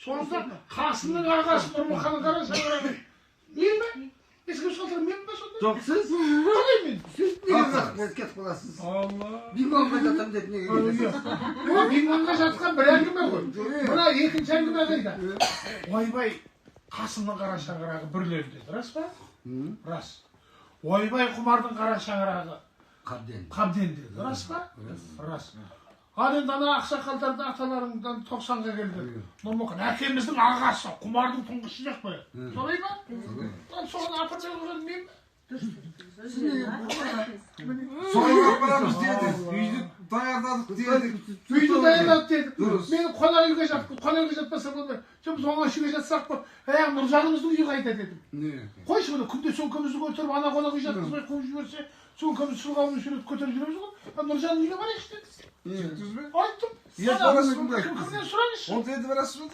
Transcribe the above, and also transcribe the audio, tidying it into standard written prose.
Sonunda Kasım'ın ağası Nurmukhan'ın kara şangırağını. Değil mi? Eski şaltır men mi sonunda? Çok siz? Kalay men. Siz ne mesket bulasınız? Allah. Bilmem ne zaten dedi ne geliyor. Bu bilmemge жатқан bir әңгіме ғой. Мына екінші әңгіме қайда? Ойбай Қасымның қара шаңырағы бірледі деді. Рас па? Рас. Ойбай Құмардың қара шаңырағы қабден деді. Рас па? Рас. Ал енді ана ақсақалдарды аталарыңдан 90-ға келді. Нұрмұхан әкеміздің ағасы, Құмардың тұңғышы жоқ па? Солай ма? Соған апырмай қойған мен бе? Soyun yaparız dedi. Yüzü dayandık dedi. Үйді дайындады деді. Мен қонақ үйге жаттым. Қонақ үйге жатпаса болмай. Біз оңашүйге жатсақ па, Нұржанымыздың үйі қайда дедім. Қойшы мұны күнде сөмкемізді көтеріп, ана қонақ үй жатқызбай қуып жіберсе, сөмкеміз сұрғауын сүйретіп көтеріп жүреміз ғой. Нұржанның үйіне барайықшы деді. Çıktınız mı? Айттым. Yer parası mı? Кімнен сұраңызшы? 17 parası mı?